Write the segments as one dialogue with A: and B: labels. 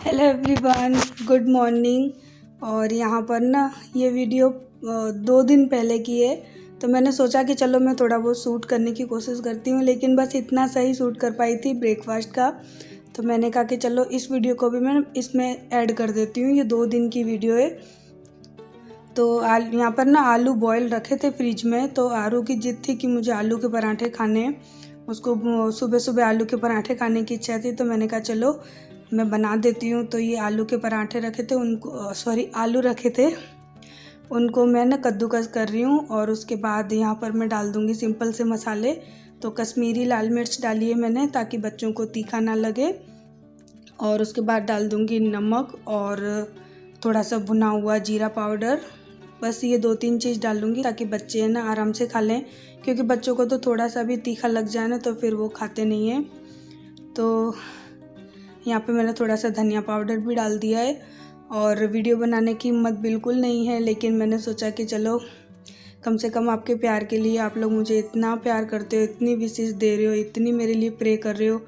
A: Hello everyone, good morning. और यहाँ पर ना ये वीडियो 2 दिन पहले की है, तो मैंने सोचा कि चलो मैं थोड़ा बहुत शूट करने की कोशिश करती हूँ, लेकिन बस इतना सही शूट कर पाई थी ब्रेकफास्ट का। तो मैंने कहा कि चलो इस वीडियो को भी मैं इसमें ऐड कर देती हूँ। ये 2 दिन की वीडियो है। तो यहाँ पर ना आलू बॉयल रखे थे फ्रिज में, तो आरू की जिद थी कि मुझे आलू के पराठे खाने हैं। उसको सुबह सुबह आलू के पराठे खाने की इच्छा थी, तो मैंने कहा चलो मैं बना देती हूँ। तो ये आलू के पराठे रखे थे, आलू रखे थे, उनको मैं ना कद्दूकस कर रही हूँ। और उसके बाद यहाँ पर मैं डाल दूँगी सिंपल से मसाले। तो कश्मीरी लाल मिर्च डाली है मैंने, ताकि बच्चों को तीखा ना लगे। और उसके बाद डाल दूँगी नमक और थोड़ा सा भुना हुआ जीरा पाउडर। बस ये 2-3 चीज़ डाल लूँगी, ताकि बच्चे ना आराम से खा लें, क्योंकि बच्चों को तो थोड़ा सा भी तीखा लग जाए ना तो फिर वो खाते नहीं हैं। तो यहाँ पे मैंने थोड़ा सा धनिया पाउडर भी डाल दिया है। और वीडियो बनाने की हिम्मत बिल्कुल नहीं है, लेकिन मैंने सोचा कि चलो कम से कम आपके प्यार के लिए, आप लोग मुझे इतना प्यार करते हो, इतनी विशेष दे रहे हो, इतनी मेरे लिए प्रे कर रहे हो,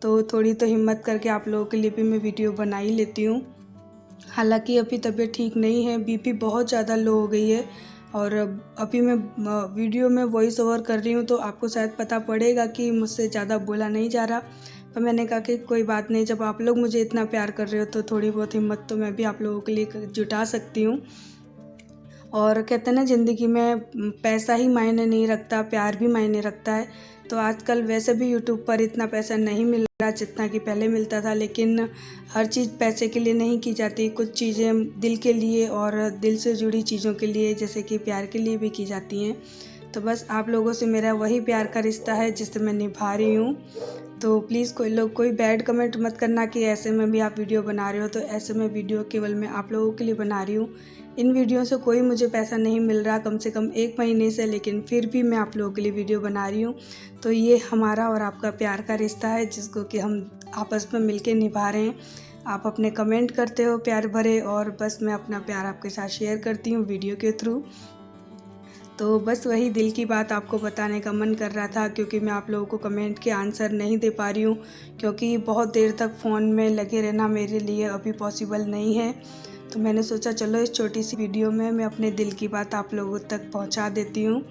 A: तो थोड़ी तो हिम्मत करके आप लोगों के लिए भी मैं वीडियो बना ही लेती हूँ। हालांकि अभी तबीयत ठीक नहीं है, बीपी बहुत ज़्यादा लो हो गई है। और अभी मैं वीडियो में वॉइस ओवर कर रही हूँ, तो आपको शायद पता पड़ेगा कि मुझसे ज़्यादा बोला नहीं जा रहा। तो मैंने कहा कि कोई बात नहीं, जब आप लोग मुझे इतना प्यार कर रहे हो तो थोड़ी बहुत हिम्मत तो मैं भी आप लोगों के लिए जुटा सकती हूँ। और कहते हैं ना, ज़िंदगी में पैसा ही मायने नहीं रखता, प्यार भी मायने रखता है। तो आजकल वैसे भी यूट्यूब पर इतना पैसा नहीं मिल रहा जितना कि पहले मिलता था, लेकिन हर चीज़ पैसे के लिए नहीं की जाती। कुछ चीज़ें दिल के लिए और दिल से जुड़ी चीज़ों के लिए, जैसे कि प्यार के लिए भी की जाती हैं। तो बस आप लोगों से मेरा वही प्यार का रिश्ता है जिसे मैं निभा रही हूँ। तो प्लीज़ कोई लोग कोई बैड कमेंट मत करना कि ऐसे में भी आप वीडियो बना रहे हो। तो ऐसे में वीडियो केवल मैं आप लोगों के लिए बना रही हूँ। इन वीडियो से कोई मुझे पैसा नहीं मिल रहा, कम से कम 1 महीने से, लेकिन फिर भी मैं आप लोगों के लिए वीडियो बना रही हूँ। तो ये हमारा और आपका प्यार का रिश्ता है, जिसको कि हम आपस में मिलके निभा रहे हैं। आप अपने कमेंट करते हो प्यार भरे, और बस मैं अपना प्यार आपके साथ शेयर करती हूँ वीडियो के थ्रू। तो बस वही दिल की बात आपको बताने का मन कर रहा था, क्योंकि मैं आप लोगों को कमेंट के आंसर नहीं दे पा रही हूँ, क्योंकि बहुत देर तक फ़ोन में लगे रहना मेरे लिए अभी पॉसिबल नहीं है। तो मैंने सोचा चलो इस छोटी सी वीडियो में मैं अपने दिल की बात आप लोगों तक पहुँचा देती हूँ।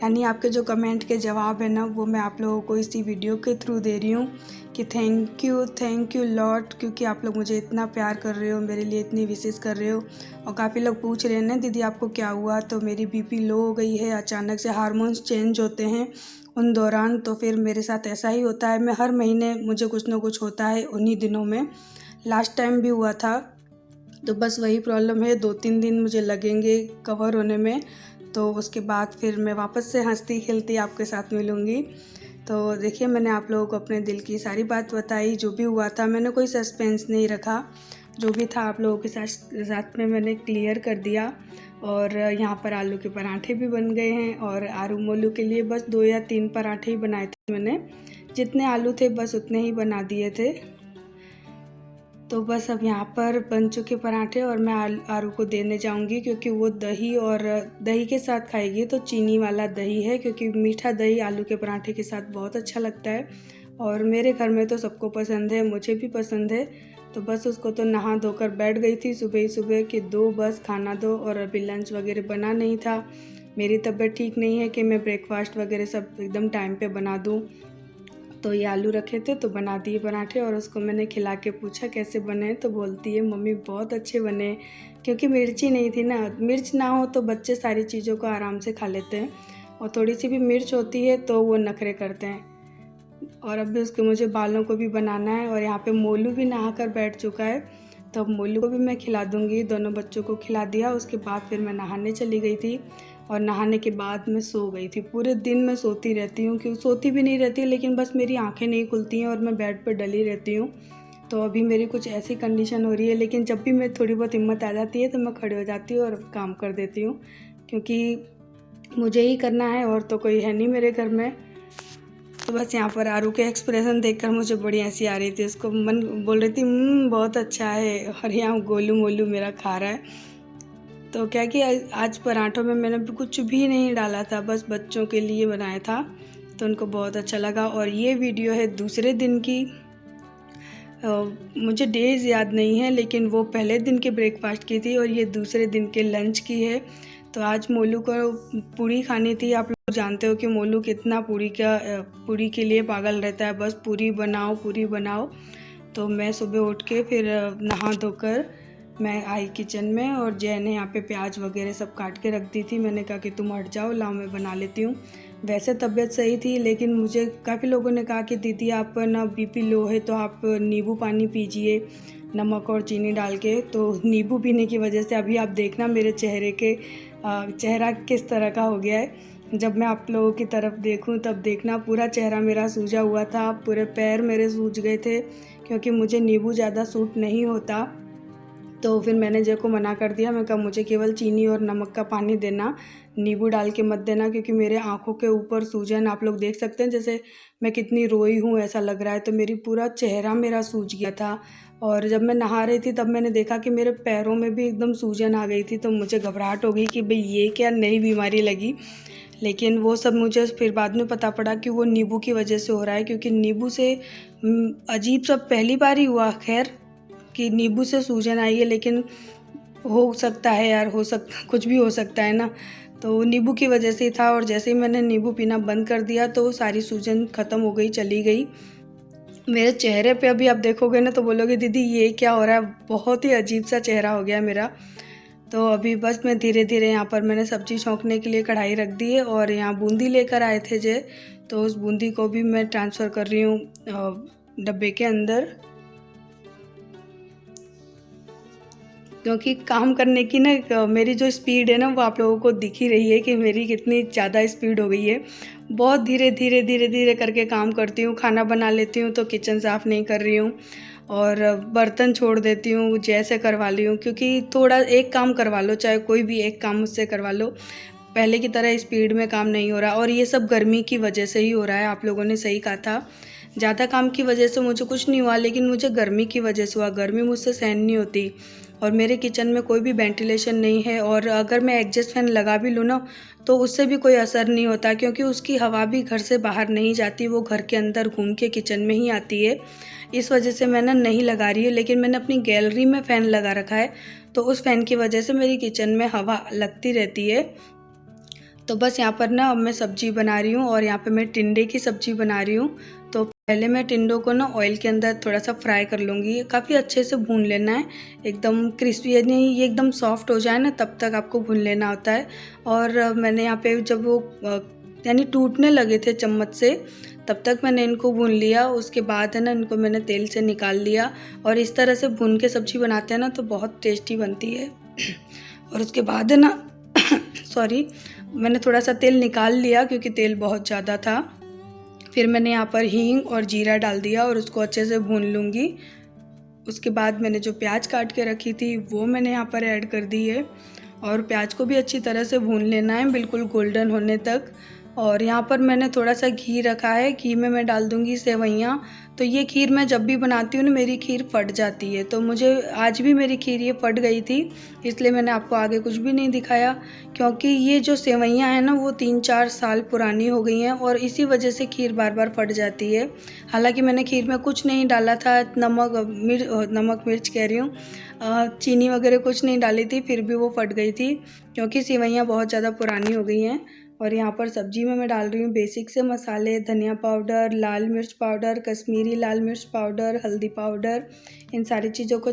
A: यानी आपके जो कमेंट के जवाब है ना, वो मैं आप लोगों को इसी वीडियो के थ्रू दे रही हूँ कि थैंक यू लॉट, क्योंकि आप लोग मुझे इतना प्यार कर रहे हो, मेरे लिए इतनी विशेष कर रहे हो। और काफ़ी लोग पूछ रहे हैं ना, दीदी आपको क्या हुआ? तो मेरी बीपी लो हो गई है, अचानक से हार्मोन्स चेंज होते हैं उन दौरान, तो फिर मेरे साथ ऐसा ही होता है। मैं हर महीने मुझे कुछ ना कुछ होता है उन्हीं दिनों में। लास्ट टाइम भी हुआ था। तो बस वही प्रॉब्लम है, 2-3 दिन मुझे लगेंगे कवर होने में। तो उसके बाद फिर मैं वापस से हंसती खेलती आपके साथ मिलूँगी। तो देखिए, मैंने आप लोगों को अपने दिल की सारी बात बताई, जो भी हुआ था। मैंने कोई सस्पेंस नहीं रखा, जो भी था आप लोगों के साथ में मैंने क्लियर कर दिया। और यहाँ पर आलू के पराठे भी बन गए हैं, और आरू मोलू के लिए बस 2 या 3 पराठे ही बनाए थे मैंने। जितने आलू थे बस उतने ही बना दिए थे। तो बस अब यहाँ पर बन चुके पराठे, और मैं आरू को देने जाऊंगी, क्योंकि वो दही के साथ खाएगी। तो चीनी वाला दही है, क्योंकि मीठा दही आलू के पराठे के साथ बहुत अच्छा लगता है। और मेरे घर में तो सबको पसंद है, मुझे भी पसंद है। तो बस उसको तो नहा धोकर बैठ गई थी सुबह ही सुबह कि दो बस खाना दो, और अभी लंच वगैरह बना नहीं था। मेरी तबीयत ठीक नहीं है कि मैं ब्रेकफास्ट वगैरह सब एकदम टाइम पे बना दूँ। तो ये आलू रखे थे तो बना दिए पराठे, और उसको मैंने खिला के पूछा कैसे बने, तो बोलती है मम्मी बहुत अच्छे बने। क्योंकि मिर्ची नहीं थी ना, मिर्च ना हो तो बच्चे सारी चीज़ों को आराम से खा लेते हैं, और थोड़ी सी भी मिर्च होती है तो वो नखरे करते हैं। और अब भी उसके मुझे बालों को भी बनाना है। और यहाँ पे मोलू भी नहा कर बैठ चुका है, तो अब मोलू को भी मैं खिला दूँगी। दोनों बच्चों को खिला दिया, उसके बाद फिर मैं नहाने चली गई थी। और नहाने के बाद मैं सो गई थी। पूरे दिन मैं सोती रहती हूँ, क्योंकि सोती भी नहीं रहती, लेकिन बस मेरी आंखें नहीं खुलती हैं और मैं बेड पर डली रहती हूँ। तो अभी मेरी कुछ ऐसी कंडीशन हो रही है, लेकिन जब भी मैं थोड़ी बहुत हिम्मत आ जाती है तो मैं खड़ी हो जाती हूँ और काम कर देती हूँ, क्योंकि मुझे ही करना है, और तो कोई है नहीं मेरे घर में। तो बस यहाँ पर आरू के एक्सप्रेशन देखकर मुझे बड़ी हंसी आ रही थी। उसको मन बोल रही थी बहुत अच्छा है, और यहाँ गोलू मोलू मेरा खा रहा है। तो क्या कि आज पराठों में मैंने कुछ भी नहीं डाला था, बस बच्चों के लिए बनाया था, तो उनको बहुत अच्छा लगा। और ये वीडियो है दूसरे दिन की। मुझे डेज़ याद नहीं है, लेकिन वो पहले दिन के ब्रेकफास्ट की थी और ये दूसरे दिन के लंच की है। तो आज मोलू को पूड़ी खानी थी। आप लोग जानते हो कि मोलू कितना पूड़ी के लिए पागल रहता है, बस पूड़ी बनाओ पूड़ी बनाओ। तो मैं सुबह उठ के फिर नहा धोकर मैं आई किचन में, और जय ने यहाँ पे प्याज वगैरह सब काट के रख दी थी। मैंने कहा कि तुम हट जाओ, लाओ मैं बना लेती हूँ। वैसे तबीयत सही थी, लेकिन मुझे काफ़ी लोगों ने कहा कि दीदी आप ना बीपी लो है तो आप नींबू पानी पीजिए नमक और चीनी डाल के। तो नींबू पीने की वजह से अभी आप देखना मेरे चेहरा किस तरह का हो गया है। जब मैं आप लोगों की तरफ देखूं तब देखना पूरा चेहरा मेरा सूजा हुआ था, पूरे पैर मेरे सूज गए थे, क्योंकि मुझे नींबू ज़्यादा सूट नहीं होता। तो फिर मैंने जय को मना कर दिया। मैं कहा मुझे केवल चीनी और नमक का पानी देना, नींबू डाल के मत देना, क्योंकि मेरे आँखों के ऊपर सूजन आप लोग देख सकते हैं, जैसे मैं कितनी रोई हूँ ऐसा लग रहा है। तो मेरी पूरा चेहरा मेरा सूज गया था, और जब मैं नहा रही थी तब मैंने देखा कि मेरे पैरों में भी एकदम सूजन आ गई थी। तो मुझे घबराहट हो गई कि भाई ये क्या नई बीमारी लगी। लेकिन वो सब मुझे फिर बाद में पता पड़ा कि वो नींबू की वजह से हो रहा है, क्योंकि नींबू से अजीब सा पहली बार ही हुआ खैर कि नींबू से सूजन आई है। लेकिन हो सकता है यार, कुछ भी हो सकता है ना। तो नींबू की वजह से ही था, और जैसे ही मैंने नींबू पीना बंद कर दिया तो सारी सूजन ख़त्म हो गई, चली गई। मेरे चेहरे पे अभी आप देखोगे ना तो बोलोगे दीदी ये क्या हो रहा है, बहुत ही अजीब सा चेहरा हो गया मेरा। तो अभी बस मैं धीरे धीरे यहाँ पर मैंने सब्ज़ी छौंकने के लिए कढ़ाई रख दी है, और यहाँ बूंदी लेकर आए थे जे, तो उस बूंदी को भी मैं ट्रांसफ़र कर रही हूँ डब्बे के अंदर, क्योंकि काम करने की ना मेरी जो स्पीड है ना वो आप लोगों को दिख ही रही है कि मेरी कितनी ज़्यादा स्पीड हो गई है। बहुत धीरे धीरे करके काम करती हूँ। खाना बना लेती हूँ तो किचन साफ़ नहीं कर रही हूँ, और बर्तन छोड़ देती हूँ, जैसे करवा ली हूँ, क्योंकि थोड़ा एक काम करवा लो, चाहे कोई भी एक काम मुझसे करवा लो, पहले की तरह स्पीड में काम नहीं हो रहा। और ये सब गर्मी की वजह से ही हो रहा है, आप लोगों ने सही कहा था। ज़्यादा काम की वजह से मुझे कुछ नहीं हुआ, लेकिन मुझे गर्मी की वजह से हुआ। गर्मी मुझसे सहन नहीं होती, और मेरे किचन में कोई भी वेंटिलेशन नहीं है, और अगर मैं एग्जॉस्ट फैन लगा भी लूँ ना तो उससे भी कोई असर नहीं होता, क्योंकि उसकी हवा भी घर से बाहर नहीं जाती, वो घर के अंदर घूम के किचन में ही आती है। इस वजह से मैं ना नहीं लगा रही हूँ, लेकिन मैंने अपनी गैलरी में फ़ैन लगा रखा है, तो उस फ़ैन की वजह से मेरी किचन में हवा लगती रहती है। तो बस यहाँ पर ना अब मैं सब्ज़ी बना रही हूँ, और यहाँ पे मैं टिंडे की सब्ज़ी बना रही हूँ। तो पहले मैं टिंडों को ना ऑयल के अंदर थोड़ा सा फ्राई कर लूँगी, काफ़ी अच्छे से भून लेना है, एकदम क्रिस्पी, यानी ये एकदम सॉफ्ट हो जाए ना तब तक आपको भून लेना होता है। और मैंने यहाँ पे जब वो यानी टूटने लगे थे चम्मच से, तब तक मैंने इनको भून लिया। उसके बाद है ना इनको मैंने तेल से निकाल लिया, और इस तरह से भून के सब्ज़ी बनाते हैं ना तो बहुत टेस्टी बनती है। और उसके बाद है ना सॉरी, मैंने थोड़ा सा तेल निकाल लिया क्योंकि तेल बहुत ज़्यादा था। फिर मैंने यहाँ पर हींग और जीरा डाल दिया और उसको अच्छे से भून लूँगी। उसके बाद मैंने जो प्याज काट के रखी थी वो मैंने यहाँ पर ऐड कर दी है, और प्याज को भी अच्छी तरह से भून लेना है बिल्कुल गोल्डन होने तक। और यहाँ पर मैंने थोड़ा सा घी रखा है, घी में मैं डाल दूँगी सेवइयाँ। तो ये खीर मैं जब भी बनाती हूँ ना मेरी खीर फट जाती है, तो मुझे आज भी मेरी खीर ये फट गई थी, इसलिए मैंने आपको आगे कुछ भी नहीं दिखाया। क्योंकि ये जो सेवइयाँ हैं ना वो 3-4 साल पुरानी हो गई हैं, और इसी वजह से खीर बार बार फट जाती है। हालांकि मैंने खीर में कुछ नहीं डाला था, नमक मिर्च कह रही हूँ, चीनी वगैरह कुछ नहीं डाली थी, फिर भी वो फट गई थी क्योंकि सेवइयाँ बहुत ज़्यादा पुरानी हो गई हैं। और यहाँ पर सब्जी में मैं डाल रही हूँ बेसिक से मसाले, धनिया पाउडर, लाल मिर्च पाउडर, कश्मीरी लाल मिर्च पाउडर, हल्दी पाउडर। इन सारी चीज़ों को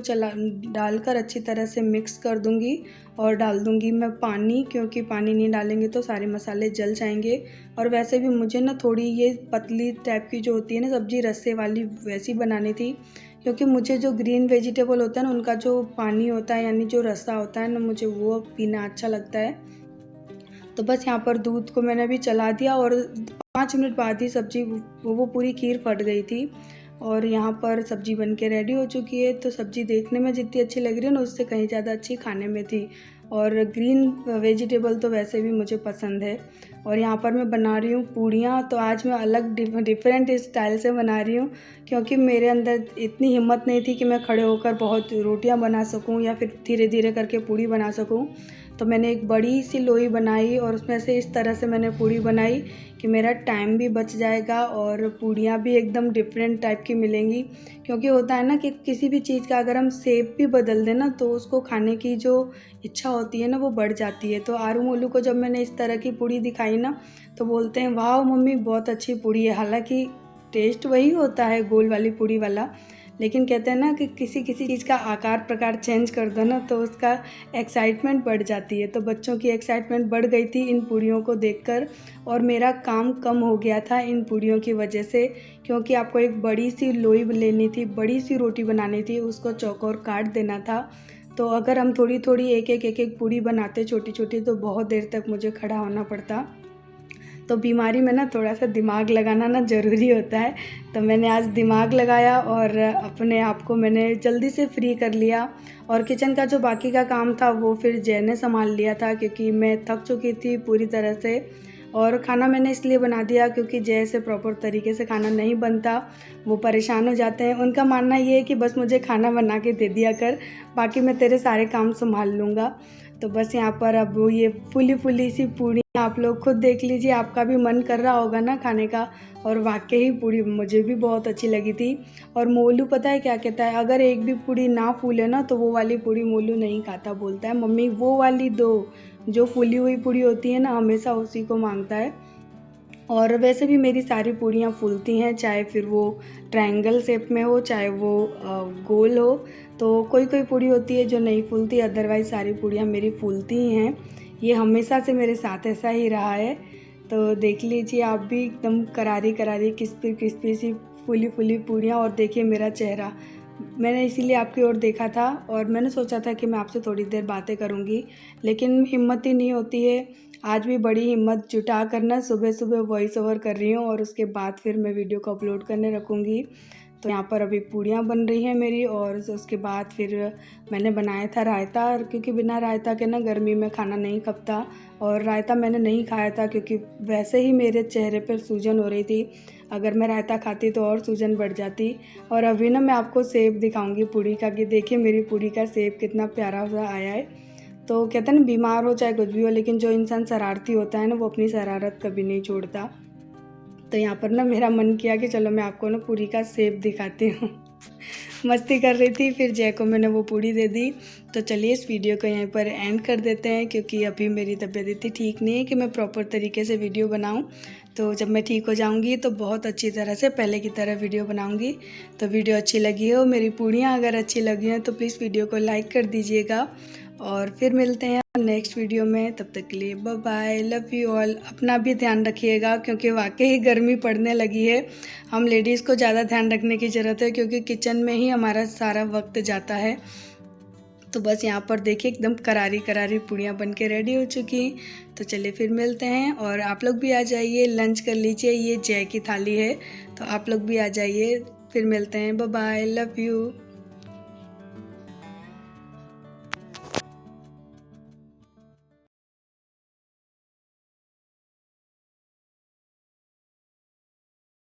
A: डालकर अच्छी तरह से मिक्स कर दूँगी, और डाल दूँगी मैं पानी, क्योंकि पानी नहीं डालेंगे तो सारे मसाले जल जाएंगे। और वैसे भी मुझे ना थोड़ी ये पतली टाइप की जो होती है ना सब्ज़ी, रस्से वाली, वैसी बनानी थी, क्योंकि मुझे जो ग्रीन वेजिटेबल होता है ना उनका जो पानी होता है, यानी जो रस्सा होता है ना, मुझे वो पीना अच्छा लगता है। तो बस यहाँ पर दूध को मैंने अभी चला दिया, और 5 मिनट बाद ही सब्जी वो पूरी खीर फट गई थी। और यहाँ पर सब्जी बन के रेडी हो चुकी है। तो सब्जी देखने में जितनी अच्छी लग रही है ना उससे कहीं ज़्यादा अच्छी खाने में थी, और ग्रीन वेजिटेबल तो वैसे भी मुझे पसंद है। और यहाँ पर मैं बना रही हूँ पूड़ियाँ। तो आज मैं अलग डिफरेंट स्टाइल से बना रही हूँ, क्योंकि मेरे अंदर इतनी हिम्मत नहीं थी कि मैं खड़े होकर बहुत रोटियाँ बना सकूँ या फिर धीरे धीरे करके पूड़ी बना सकूँ। तो मैंने एक बड़ी सी लोई बनाई और उसमें से इस तरह से मैंने पूड़ी बनाई कि मेरा टाइम भी बच जाएगा और पूड़ियाँ भी एकदम डिफरेंट टाइप की मिलेंगी। क्योंकि होता है ना कि किसी भी चीज़ का अगर हम शेप भी बदल दें ना तो उसको खाने की जो इच्छा होती है ना वो बढ़ जाती है। तो आरू मोलू को जब मैंने इस तरह की पूड़ी दिखाई ना तो बोलते हैं वाह मम्मी बहुत अच्छी पूड़ी है। हालांकि टेस्ट वही होता है गोल वाली पूड़ी वाला, लेकिन कहते हैं ना कि किसी किसी चीज़ का आकार प्रकार चेंज कर दो ना तो उसका एक्साइटमेंट बढ़ जाती है। तो बच्चों की एक्साइटमेंट बढ़ गई थी इन पूड़ियों को देखकर और मेरा काम कम हो गया था इन पूड़ियों की वजह से। क्योंकि आपको एक बड़ी सी लोई लेनी थी, बड़ी सी रोटी बनानी थी, उसको चौकोर काट देना था। तो अगर हम थोड़ी थोड़ी एक एक पूड़ी बनाते छोटी छोटी तो बहुत देर तक मुझे खड़ा होना पड़ता। तो बीमारी में ना थोड़ा सा दिमाग लगाना ना ज़रूरी होता है। तो मैंने आज दिमाग लगाया और अपने आप को मैंने जल्दी से फ्री कर लिया। और किचन का जो बाकी का काम था वो फिर जय ने संभाल लिया था क्योंकि मैं थक चुकी थी पूरी तरह से। और खाना मैंने इसलिए बना दिया क्योंकि जय से प्रॉपर तरीके से खाना नहीं बनता, वो परेशान हो जाते हैं। उनका मानना ये है कि बस मुझे खाना बना के दे दिया कर, बाकी मैं तेरे सारे काम संभाल लूँगा। तो बस यहाँ पर अब ये फुली फुली सी पूड़ी आप लोग खुद देख लीजिए, आपका भी मन कर रहा होगा ना खाने का। और वाकई ही पूड़ी मुझे भी बहुत अच्छी लगी थी। और मोलू पता है क्या कहता है, अगर एक भी पूड़ी ना फूले ना तो वो वाली पूड़ी मोलू नहीं खाता, बोलता है मम्मी वो वाली दो, जो फूली हुई पूड़ी होती है ना हमेशा उसी को मांगता है। और वैसे भी मेरी सारी पूड़ियाँ फूलती हैं, चाहे फिर वो ट्रायंगल शेप में हो चाहे वो गोल हो। तो कोई कोई पूड़ी होती है जो नहीं फूलती, अदरवाइज़ सारी पूड़ियाँ मेरी फूलती ही हैं। ये हमेशा से मेरे साथ ऐसा ही रहा है। तो देख लीजिए आप भी एकदम करारी करारी क्रिस्पी क्रिस्पी सी फूली फूली पूड़ियाँ। और देखिए मेरा चेहरा, मैंने इसीलिए आपकी ओर देखा था और मैंने सोचा था कि मैं आपसे थोड़ी देर बातें करूंगी, लेकिन हिम्मत ही नहीं होती है। आज भी बड़ी हिम्मत जुटा कर ना सुबह सुबह वॉइस ओवर कर रही हूँ और उसके बाद फिर मैं वीडियो को अपलोड करने रखूँगी। तो यहाँ पर अभी पूड़ियाँ बन रही हैं मेरी और उसके बाद फिर मैंने बनाया था रायता, क्योंकि बिना रायता के ना गर्मी में खाना नहीं खपता। और रायता मैंने नहीं खाया था क्योंकि वैसे ही मेरे चेहरे पर सूजन हो रही थी, अगर मैं रायता खाती तो और सूजन बढ़ जाती। और अभी ना मैं आपको सेब दिखाऊंगी पूड़ी का कि देखिए मेरी पूड़ी का सेब कितना प्यारा सा आया है। तो कहते हैं ना बीमार हो चाहे कुछ भी हो, लेकिन जो इंसान शरारती होता है ना वो अपनी शरारत कभी नहीं छोड़ता। तो यहाँ पर ना मेरा मन किया कि चलो मैं आपको ना पूड़ी का सेब दिखाती हूँ। मस्ती कर रही थी, फिर जय को मैंने वो पूड़ी दे दी। तो चलिए इस वीडियो को यहीं पर एंड कर देते हैं क्योंकि अभी मेरी तबीयत इतनी ठीक नहीं है कि मैं प्रॉपर तरीके से वीडियो बनाऊं। तो जब मैं ठीक हो जाऊंगी तो बहुत अच्छी तरह से पहले की तरह वीडियो बनाऊंगी। तो वीडियो अच्छी लगी हो, मेरी पूड़ियाँ अगर अच्छी लगी हैं तो प्लीज़ वीडियो को लाइक कर दीजिएगा। और फिर मिलते हैं नेक्स्ट वीडियो में, तब तक के लिए bye bye, love you all. अपना भी ध्यान रखिएगा क्योंकि वाकई गर्मी पड़ने लगी है। हम लेडीज़ को ज़्यादा ध्यान रखने की ज़रूरत है क्योंकि किचन में ही हमारा सारा वक्त जाता है। तो बस यहाँ पर देखिए एकदम करारी करारी पूड़ियाँ बन के रेडी हो चुकी। तो चलिए फिर मिलते हैं और आप लोग भी आ जाइए, लंच कर लीजिए। ये जय की थाली है तो आप लोग भी आ जाइए। फिर मिलते हैं, बाय बाय, लव यू।